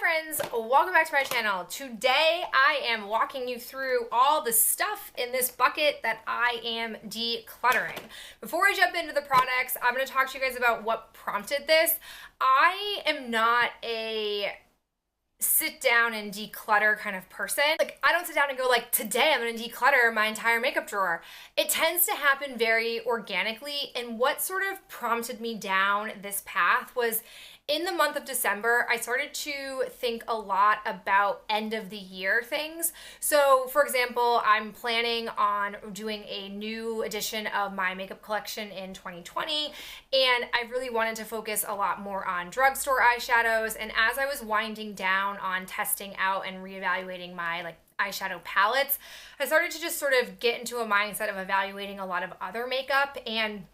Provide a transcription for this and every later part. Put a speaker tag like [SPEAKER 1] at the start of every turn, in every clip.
[SPEAKER 1] friends, welcome back to my channel. Today I am walking you through all the stuff in this bucket that I am decluttering. Before I jump into the products, I'm going to talk to you guys about what prompted this. I am not a sit down and declutter kind of person. Like, I don't sit down and go like, today I'm gonna declutter my entire makeup drawer. It tends to happen very organically, and what sort of prompted me down this path was in the month of December, I started to think a lot about end of the year things. So for example, I'm planning on doing a new edition of my makeup collection in 2020, and I really wanted to focus a lot more on drugstore eyeshadows. And as I was winding down on testing out and reevaluating my eyeshadow palettes, I started to just sort of get into a mindset of evaluating a lot of other makeup, and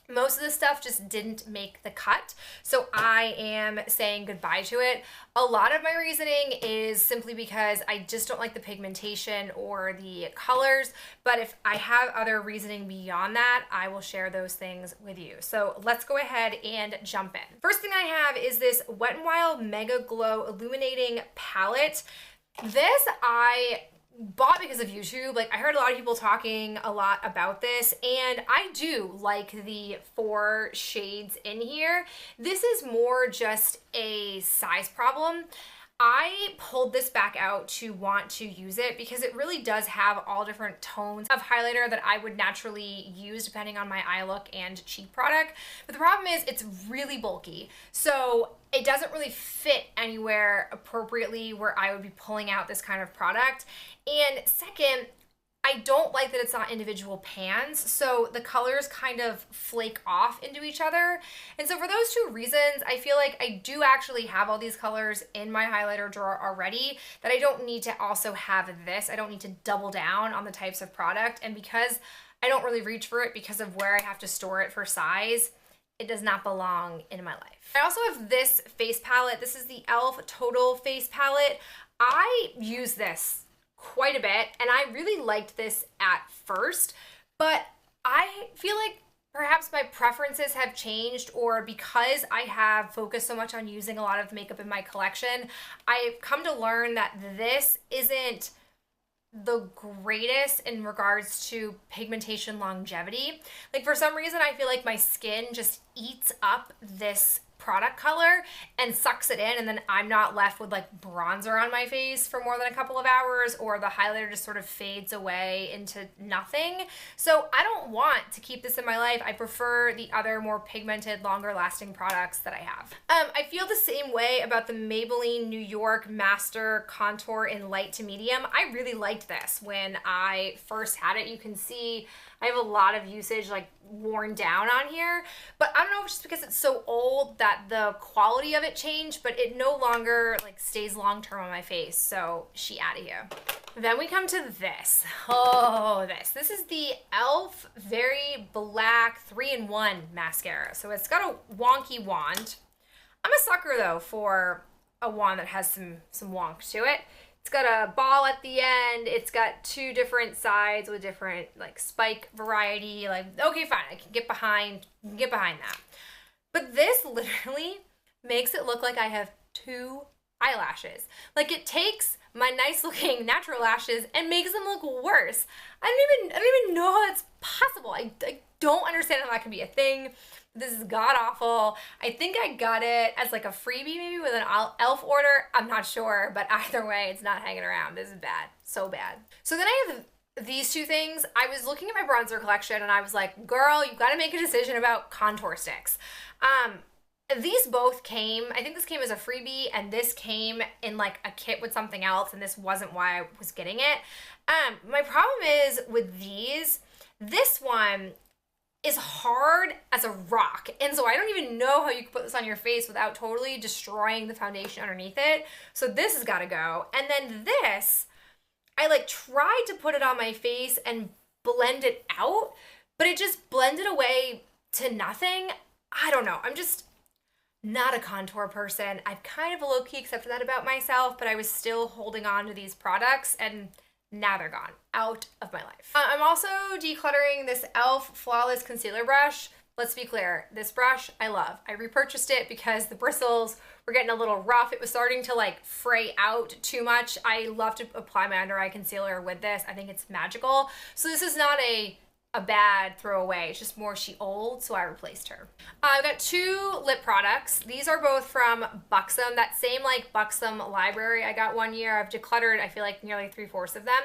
[SPEAKER 1] most of this stuff just didn't make the cut, so I am saying goodbye to it. A lot of my reasoning is simply because I just don't like the pigmentation or the colors, but if I have other reasoning beyond that, I will share those things with you. So let's go ahead and jump in. First thing I have is this Wet n Wild Mega Glow Illuminating Palette. This I bought because of YouTube. Like, I heard a lot of people talking a lot about this, and I do like the 4 shades in here. This is more just a size problem. I pulled this back out to want to use it because it really does have all different tones of highlighter that I would naturally use depending on my eye look and cheek product. But the problem is it's really bulky, so it doesn't really fit anywhere appropriately where I would be pulling out this kind of product. And second, I don't like that it's not individual pans, so the colors kind of flake off into each other. And so for those 2 reasons, I feel like I do actually have all these colors in my highlighter drawer already, that I don't need to also have this. I don't need to double down on the types of product. And because I don't really reach for it because of where I have to store it for size, it does not belong in my life. I also have this face palette. This is the e.l.f. Total Face Palette. I use this quite a bit, and I really liked this at first, but I feel like perhaps my preferences have changed, or because I have focused so much on using a lot of makeup in my collection, I've come to learn that this isn't the greatest in regards to pigmentation longevity. Like, for some reason, I feel like my skin just eats up this product color and sucks it in, and then I'm not left with like bronzer on my face for more than a couple of hours, or the highlighter just sort of fades away into nothing. So I don't want to keep this in my life. I prefer the other more pigmented, longer lasting products that I have. I feel the same way about the Maybelline New York Master Contour in light to medium. I really liked this when I first had it. You can see I have a lot of usage like worn down on here, but I don't know if it's just because it's so old that the quality of it changed, but it no longer like stays long term on my face, so she out of here. Then we come to this. Oh, this is the e.l.f. Very Black 3-in-1 mascara. So it's got a wonky wand. I'm a sucker though for a wand that has some wonk to it. It's got a ball at the end. It's got 2 different sides with different like spike variety. Like, okay, fine, I can get behind that. But this literally makes it look like I have 2 eyelashes. Like, it takes my nice looking natural lashes and makes them look worse. I don't even know how that's possible. I don't understand how that can be a thing. This is god awful. I think I got it as like a freebie maybe with an e.l.f. order. I'm not sure, but either way, it's not hanging around. This is bad, so bad. So then I have these 2 things. I was looking at my bronzer collection and I was like, girl, you gotta make a decision about contour sticks. These both came, I think this came as a freebie, and this came in like a kit with something else, and this wasn't why I was getting it. My problem is with these, this one is hard as a rock, and so I don't even know how you can put this on your face without totally destroying the foundation underneath it. So this has got to go. And then this, I like tried to put it on my face and blend it out, but it just blended away to nothing. I don't know. I'm just not a contour person. I've kind of low-key accepted that about myself, but I was still holding on to these products, and now they're gone, out of my life. I'm also decluttering this e.l.f. Flawless Concealer Brush. Let's be clear, this brush I love. I repurchased it because the bristles were getting a little rough. It was starting to like fray out too much. I love to apply my under eye concealer with this. I think it's magical. So this is not a bad throwaway. It's just more she old, so I replaced her. I've got 2 lip products. These are both from Buxom, that same like Buxom library I got one year. I've decluttered, I feel like, nearly 3/4 of them.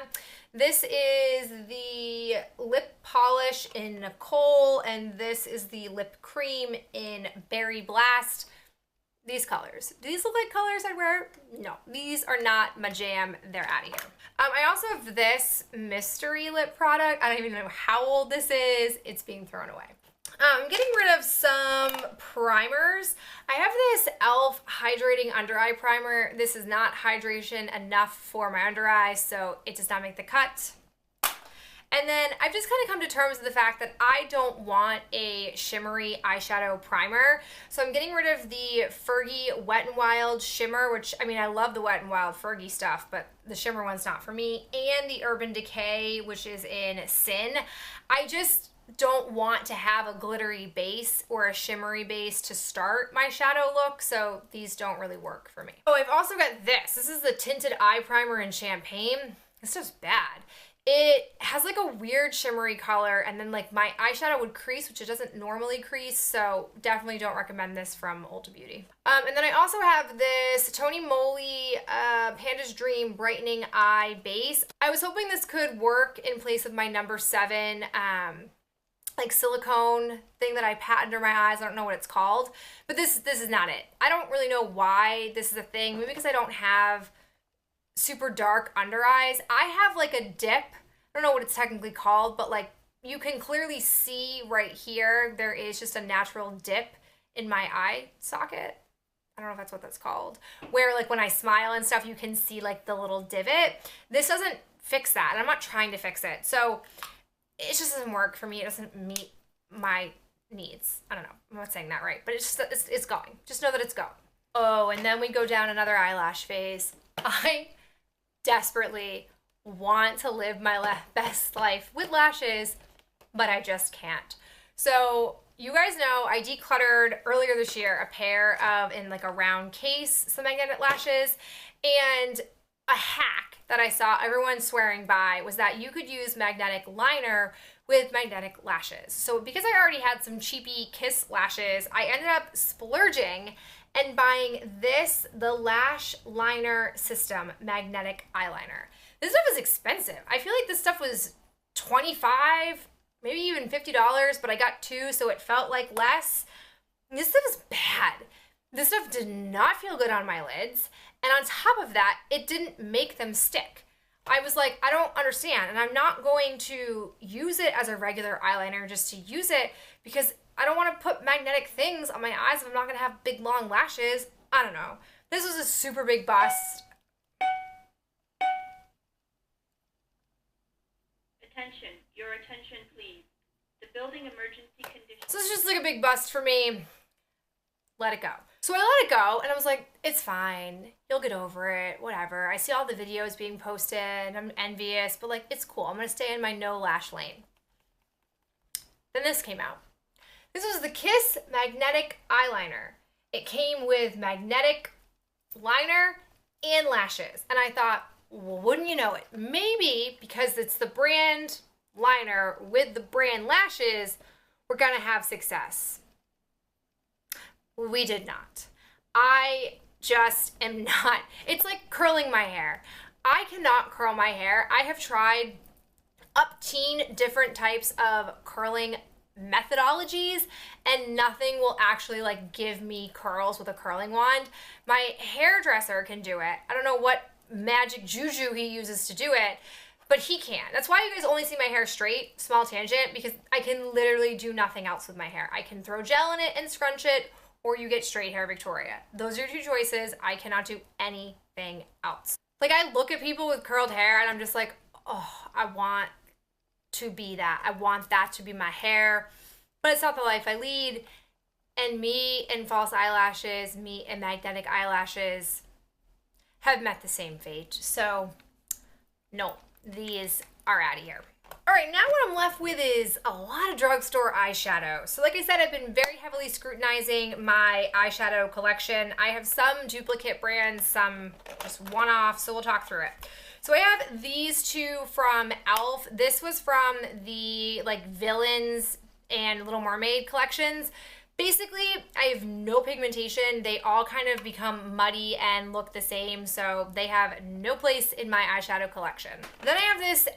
[SPEAKER 1] This is the lip polish in Nicole, and this is the lip cream in Berry Blast. These colors. Do these look like colors I'd wear? No, these are not my jam. They're out of here. I also have this mystery lip product. I don't even know how old this is. It's being thrown away. I'm getting rid of some primers. I have this e.l.f. Hydrating Under Eye Primer. This is not hydration enough for my under eye, so it does not make the cut. And then I've just kind of come to terms with the fact that I don't want a shimmery eyeshadow primer. So I'm getting rid of the Fergie Wet n Wild Shimmer, which, I mean, I love the Wet n Wild Fergie stuff, but the shimmer one's not for me. And the Urban Decay, which is in Sin. I just don't want to have a glittery base or a shimmery base to start my shadow look, so these don't really work for me. Oh, I've also got this. This is the Tinted Eye Primer in Champagne. This stuff's bad. It has like a weird shimmery color, and then like my eyeshadow would crease, which it doesn't normally crease, so definitely don't recommend this from Ulta Beauty. And then I also have this Tony Moly Panda's Dream Brightening Eye Base. I was hoping this could work in place of my number 7 like silicone thing that I pat under my eyes. I don't know what it's called, but this is not it. I don't really know why this is a thing. Maybe because I don't have super dark under eyes. I have like a dip. I don't know what it's technically called, but like you can clearly see right here, there is just a natural dip in my eye socket. I don't know if that's what that's called. Where like when I smile and stuff, you can see like the little divot. This doesn't fix that, and I'm not trying to fix it. So it just doesn't work for me. It doesn't meet my needs. I don't know. I'm not saying that right, but it's just, it's going. Just know that it's going. Oh, and then we go down another eyelash phase. I desperately want to live my best life with lashes, but I just can't. So you guys know I decluttered earlier this year a pair of, in like a round case, some magnetic lashes, and a hack that I saw everyone swearing by was that you could use magnetic liner with magnetic lashes. So because I already had some cheapy Kiss lashes, I ended up splurging and buying this, the Lash Liner System Magnetic Eyeliner. This stuff is expensive. I feel like this stuff was $25, maybe even $50, but I got 2, so it felt like less. This stuff is bad. This stuff did not feel good on my lids, and on top of that, it didn't make them stick. I was like, I don't understand, and I'm not going to use it as a regular eyeliner just to use it, because I don't want to put magnetic things on my eyes if I'm not going to have big, long lashes. I don't know. This was a super big bust.
[SPEAKER 2] Attention, your attention, please. The building emergency condition.
[SPEAKER 1] So it's just like a big bust for me. Let it go. So I let it go, and I was like, it's fine. You'll get over it, whatever. I see all the videos being posted, and I'm envious, but like, it's cool. I'm going to stay in my no lash lane. Then this came out. This was the Kiss Magnetic Eyeliner. It came with magnetic liner and lashes. And I thought, well, wouldn't you know it? Maybe because it's the brand liner with the brand lashes, we're going to have success. We did not. I just am not. It's like curling my hair. I cannot curl my hair. I have tried up-teen different types of curling methodologies, and nothing will actually like give me curls with a curling wand. My hairdresser can do it. I don't know what magic juju he uses to do it, but he can. That's why you guys only see my hair straight. Small tangent, because I can literally do nothing else with my hair. I can throw gel in it and scrunch it, or you get straight hair Victoria. Those are 2 choices. I cannot do anything else. Like, I look at people with curled hair and I'm just like, oh, I want to be that. I want that to be my hair, but it's not the life I lead. And me and false eyelashes, me and magnetic eyelashes have met the same fate. So no, these are out of here. All right, now what I'm left with is a lot of drugstore eyeshadow. So like I said, I've been very heavily scrutinizing my eyeshadow collection. I have some duplicate brands, some just one-off, so we'll talk through it. So I have these two from e.l.f. This was from the like Villains and Little Mermaid collections. Basically, I have no pigmentation. They all kind of become muddy and look the same, so they have no place in my eyeshadow collection. Then I have this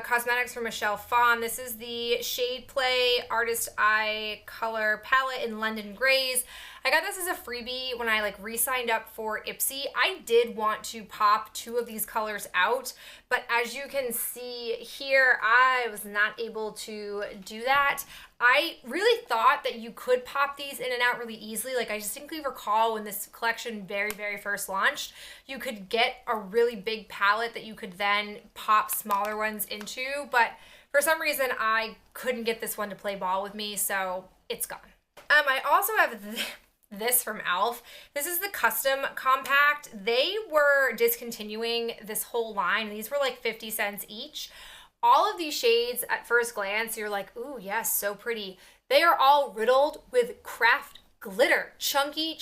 [SPEAKER 1] Cosmetics from Michelle Phan. This is the Shade Play Artist Eye Color Palette in London Grays. I got this as a freebie when I like re-signed up for Ipsy. I did want to pop two of these colors out, but as you can see here, I was not able to do that. I really thought that you could pop these in and out really easily. Like I distinctly recall when this collection very first launched, you could get a really big palette that you could then pop smaller ones into, but for some reason I couldn't get this one to play ball with me, so it's gone. I also have this from e.l.f. This is the Custom Compact. They were discontinuing this whole line. These were like 50 cents each. All of these shades at first glance, you're like, ooh, yes, so pretty. They are all riddled with craft glitter, chunky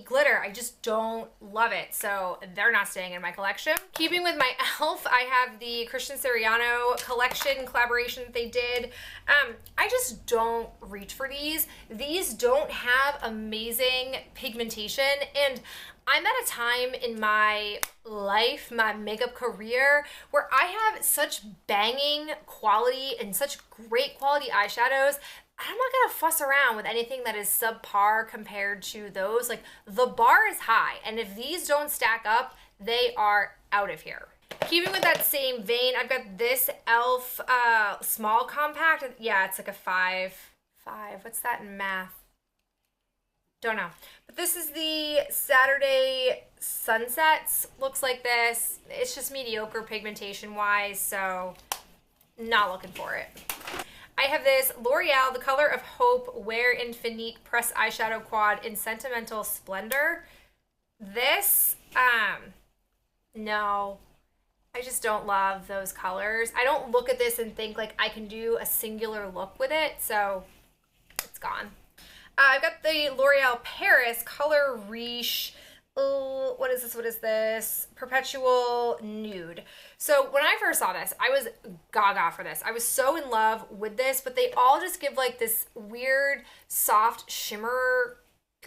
[SPEAKER 1] glitter. I just don't love it, so they're not staying in my collection. Keeping with my e.l.f., I have the Christian Siriano collection collaboration that they did. I just don't reach for these. These don't have amazing pigmentation, and I'm at a time in my life, my makeup career, where I have such banging quality and such great quality eyeshadows. I'm not gonna fuss around with anything that is subpar compared to those. Like, the bar is high, and if these don't stack up, they are out of here. Keeping with that same vein, I've got this e.l.f. Small Compact. Yeah, it's like a 5. What's that in math? Don't know. But this is the Saturday Sunsets. Looks like this. It's just mediocre pigmentation-wise, so not looking for it. I have this L'Oreal The Color of Hope Wear Infinique Press Eyeshadow Quad in Sentimental Splendor. This, no. I just don't love those colors. I don't look at this and think like I can do a singular look with it, so it's gone. I've got the L'Oreal Paris Color Riche, what is this? Perpetual Nude. So when I first saw this, I was gaga for this. I was so in love with this, but they all just give like this weird, soft shimmer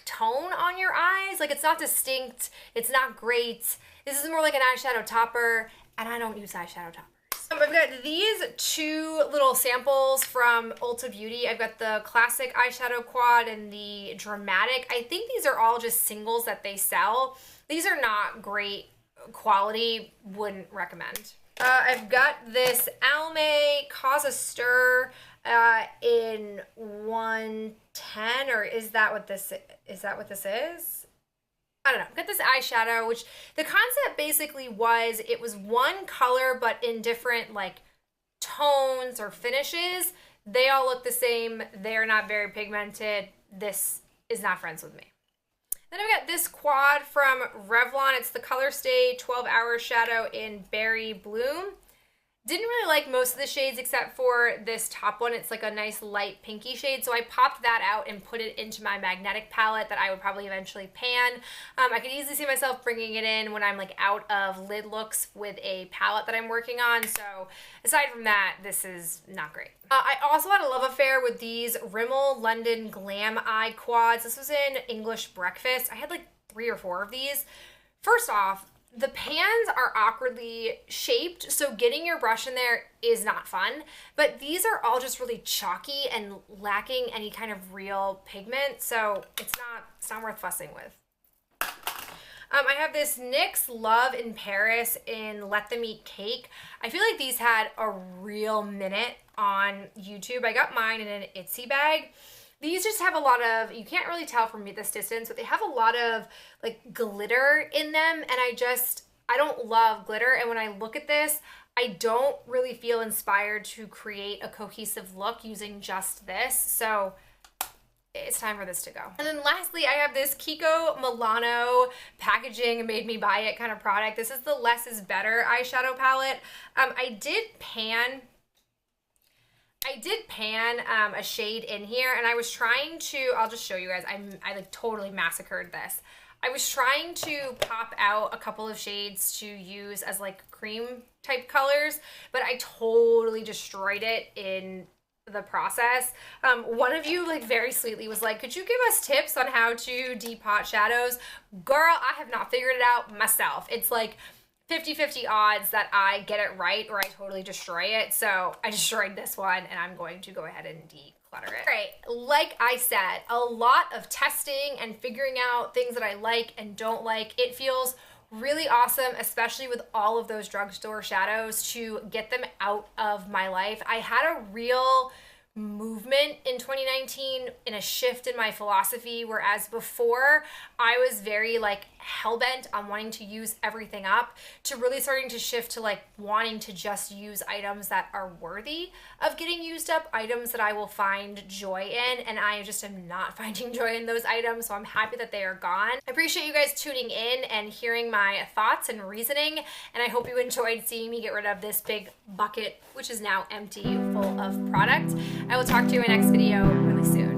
[SPEAKER 1] tone on your eyes. Like, it's not distinct, it's not great. This is more like an eyeshadow topper, and I don't use eyeshadow toppers. I've got these two little samples from Ulta Beauty. I've got the classic eyeshadow quad and the dramatic. I think these are all just singles that they sell. These are not great quality, wouldn't recommend. I've got this Almay Cause a Stir in 110, or is that what this is? I don't know. Got this eyeshadow, which the concept basically was, it was one color but in different like tones or finishes. They all look the same. They're not very pigmented. This is not friends with me. Then I've got this quad from Revlon. It's the Color Stay 12 Hour Shadow in Berry Bloom. Didn't really like most of the shades except for this top one. It's like a nice light pinky shade, so I popped that out and put it into my magnetic palette that I would probably eventually pan. I could easily see myself bringing it in when I'm like out of lid looks with a palette that I'm working on, so aside from that, this is not great. I also had a love affair with these Rimmel London Glam Eye Quads. This was in English Breakfast. I had like 3 or 4 of these. First off, the pans are awkwardly shaped, so getting your brush in there is not fun, but these are all just really chalky and lacking any kind of real pigment, so it's not worth fussing with. I have this NYX Love in Paris in Let Them Eat Cake. I feel like these had a real minute on YouTube. I got mine in an Itsy bag. These just have a lot of, you can't really tell from this distance, but they have a lot of like glitter in them, and I don't love glitter, and when I look at this, I don't really feel inspired to create a cohesive look using just this, so it's time for this to go. And then lastly, I have this Kiko Milano packaging made me buy it kind of product. This is the Less is Better eyeshadow palette. I did pan a shade in here, and I was trying to, I'll just show you guys, I like totally massacred this. I was trying to pop out a couple of shades to use as like cream type colors, but I totally destroyed it in the process. One of you like very sweetly was like, could you give us tips on how to depot shadows? Girl, I have not figured it out myself. It's like 50-50 odds that I get it right or I totally destroy it. So I destroyed this one and I'm going to go ahead and declutter it. All right, like I said, a lot of testing and figuring out things that I like and don't like. It feels really awesome, especially with all of those drugstore shadows, to get them out of my life. I had a real movement in 2019 in a shift in my philosophy, whereas before I was very like hell-bent on wanting to use everything up, to really starting to shift to like wanting to just use items that are worthy of getting used up, items that I will find joy in, and I just am not finding joy in those items, so I'm happy that they are gone. I appreciate you guys tuning in and hearing my thoughts and reasoning, and I hope you enjoyed seeing me get rid of this big bucket, which is now empty, full of product. I will talk to you in my next video really soon.